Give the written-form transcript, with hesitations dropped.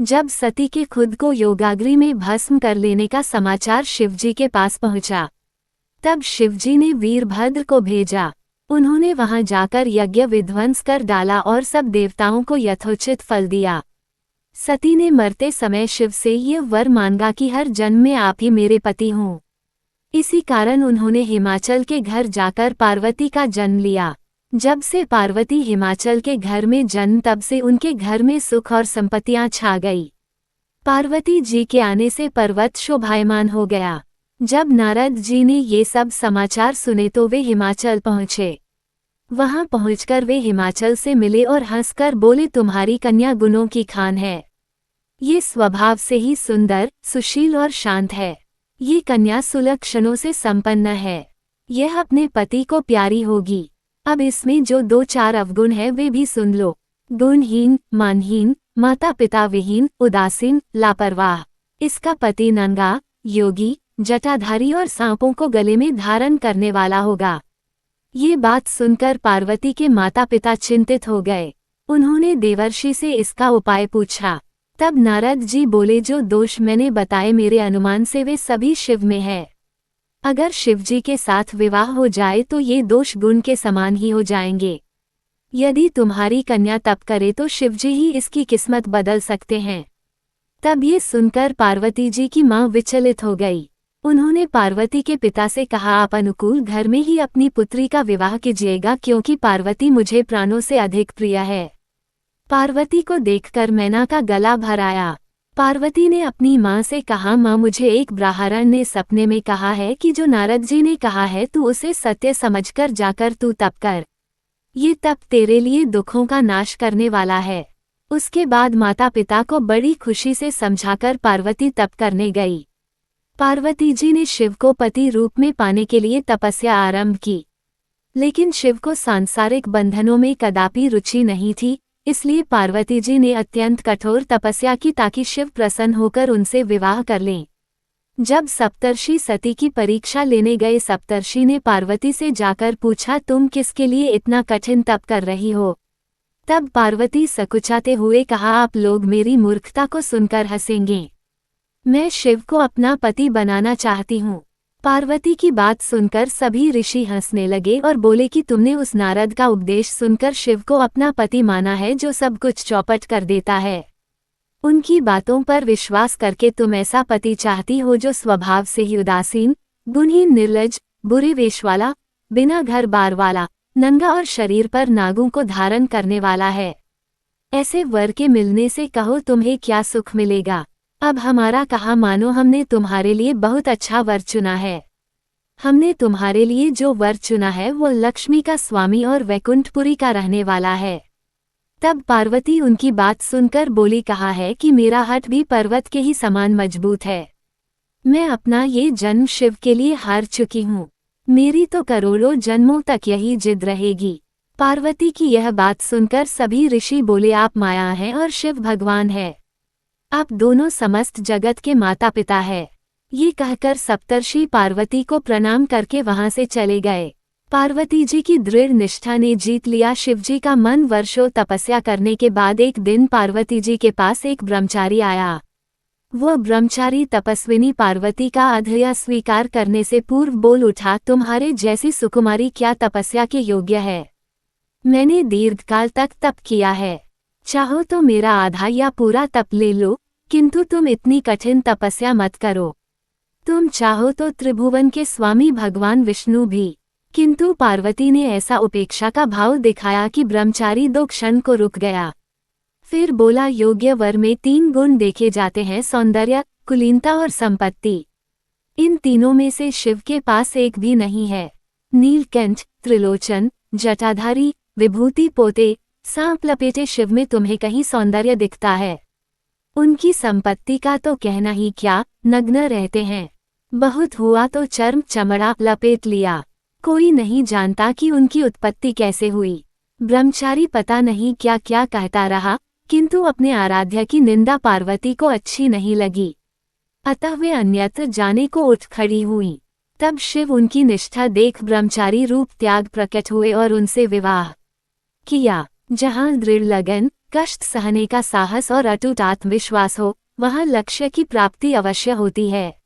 जब सती के खुद को योगाग्नि में भस्म कर लेने का समाचार शिवजी के पास पहुंचा, तब शिवजी ने वीरभद्र को भेजा। उन्होंने वहां जाकर यज्ञ विध्वंस कर डाला और सब देवताओं को यथोचित फल दिया। सती ने मरते समय शिव से ये वर मांगा कि हर जन्म में आप ही मेरे पति हों। इसी कारण उन्होंने हिमाचल के घर जाकर पार्वती का जन्म लिया। जब से पार्वती हिमाचल के घर में जन्म, तब से उनके घर में सुख और संपत्तियां छा गई। पार्वती जी के आने से पर्वत शोभायमान हो गया। जब नारद जी ने ये सब समाचार सुने तो वे हिमाचल पहुँचे। वहां पहुंचकर वे हिमाचल से मिले और हंसकर बोले, तुम्हारी कन्या गुणों की खान है। ये स्वभाव से ही सुंदर, सुशील और शांत है। ये कन्या सुलक्षणों से संपन्न है। यह अपने पति को प्यारी होगी। अब इसमें जो 2-4 अवगुण है वे भी सुन लो। गुणहीन, मानहीन, माता पिता विहीन, उदासीन, लापरवाह। इसका पति नंगा, योगी, जटाधारी और सांपों को गले में धारण करने वाला होगा। ये बात सुनकर पार्वती के माता पिता चिंतित हो गए। उन्होंने देवर्षि से इसका उपाय पूछा। तब नारद जी बोले, जो दोष मैंने बताए मेरे अनुमान से वे सभी शिव में है। अगर शिवजी के साथ विवाह हो जाए तो ये दोष गुण के समान ही हो जाएंगे। यदि तुम्हारी कन्या तप करे तो शिवजी ही इसकी किस्मत बदल सकते हैं। तब ये सुनकर पार्वती जी की मां विचलित हो गई। उन्होंने पार्वती के पिता से कहा, आप अनुकूल घर में ही अपनी पुत्री का विवाह कीजिएगा, क्योंकि पार्वती मुझे प्राणों से अधिक प्रिय है। पार्वती को देखकर मैना का गला भर आया। पार्वती ने अपनी मां से कहा, मां मुझे एक ब्राह्मण ने सपने में कहा है कि जो नारद जी ने कहा है तू उसे सत्य समझकर जाकर तू तप कर। ये तप तेरे लिए दुखों का नाश करने वाला है। उसके बाद माता पिता को बड़ी खुशी से समझाकर पार्वती तप करने गई। पार्वती जी ने शिव को पति रूप में पाने के लिए तपस्या आरंभ की, लेकिन शिव को सांसारिक बंधनों में कदापि रुचि नहीं थी। इसलिए पार्वती जी ने अत्यंत कठोर तपस्या की ताकि शिव प्रसन्न होकर उनसे विवाह कर लें। जब सप्तर्षि सती की परीक्षा लेने गए, सप्तर्षि ने पार्वती से जाकर पूछा, तुम किसके लिए इतना कठिन तप कर रही हो? तब पार्वती सकुचाते हुए कहा, आप लोग मेरी मूर्खता को सुनकर हंसेंगे। मैं शिव को अपना पति बनाना चाहती हूँ। पार्वती की बात सुनकर सभी ऋषि हंसने लगे और बोले कि तुमने उस नारद का उपदेश सुनकर शिव को अपना पति माना है, जो सब कुछ चौपट कर देता है। उनकी बातों पर विश्वास करके तुम ऐसा पति चाहती हो जो स्वभाव से ही उदासीन, गुणहीन, निर्लज, बुरे वेश वाला, बिना घर बार वाला, नंगा और शरीर पर नागों को धारण करने वाला है। ऐसे वर के मिलने से कहो तुम्हें क्या सुख मिलेगा। अब हमारा कहा मानो, हमने तुम्हारे लिए बहुत अच्छा वर चुना है। हमने तुम्हारे लिए जो वर चुना है वो लक्ष्मी का स्वामी और वैकुंठपुरी का रहने वाला है। तब पार्वती उनकी बात सुनकर बोली, कहा है कि मेरा हठ भी पर्वत के ही समान मजबूत है। मैं अपना ये जन्म शिव के लिए हार चुकी हूँ। मेरी तो करोड़ों जन्मों तक यही जिद रहेगी। पार्वती की यह बात सुनकर सभी ऋषि बोले, आप माया हैं और शिव भगवान है। आप दोनों समस्त जगत के माता पिता है। ये कहकर सप्तर्षि पार्वती को प्रणाम करके वहां से चले गए। पार्वती जी की दृढ़ निष्ठा ने जीत लिया शिवजी का मन। वर्षों तपस्या करने के बाद एक दिन पार्वती जी के पास एक ब्रह्मचारी आया। वह ब्रह्मचारी तपस्विनी पार्वती का अधर्य स्वीकार करने से पूर्व बोल उठा, तुम्हारे जैसी सुकुमारी क्या तपस्या के योग्य है? मैंने दीर्घकाल तक तप किया है। चाहो तो मेरा आधा या पूरा तप ले लो, किंतु तुम इतनी कठिन तपस्या मत करो। तुम चाहो तो त्रिभुवन के स्वामी भगवान विष्णु भी। किंतु पार्वती ने ऐसा उपेक्षा का भाव दिखाया कि ब्रह्मचारी 2 क्षण को रुक गया। फिर बोला, योग्य वर में 3 गुण देखे जाते हैं, सौंदर्य, कुलीनता और संपत्ति। इन तीनों में से शिव के पास एक भी नहीं है। नीलकंठ, त्रिलोचन, जटाधारी, विभूति पोते, सांप लपेटे शिव में तुम्हें कहीं सौंदर्य दिखता है? उनकी संपत्ति का तो कहना ही क्या, नग्न रहते हैं। बहुत हुआ तो चर्म चमड़ा लपेट लिया। कोई नहीं जानता कि उनकी उत्पत्ति कैसे हुई। ब्रह्मचारी पता नहीं क्या क्या कहता रहा, किंतु अपने आराध्य की निंदा पार्वती को अच्छी नहीं लगी। अतः वे अन्यत्र जाने को उठ खड़ी हुई। तब शिव उनकी निष्ठा देख ब्रह्मचारी रूप त्याग प्रकट हुए और उनसे विवाह किया। जहां दृढ़ लगन, कष्ट सहने का साहस और अटूट आत्मविश्वास हो, वहाँ लक्ष्य की प्राप्ति अवश्य होती है।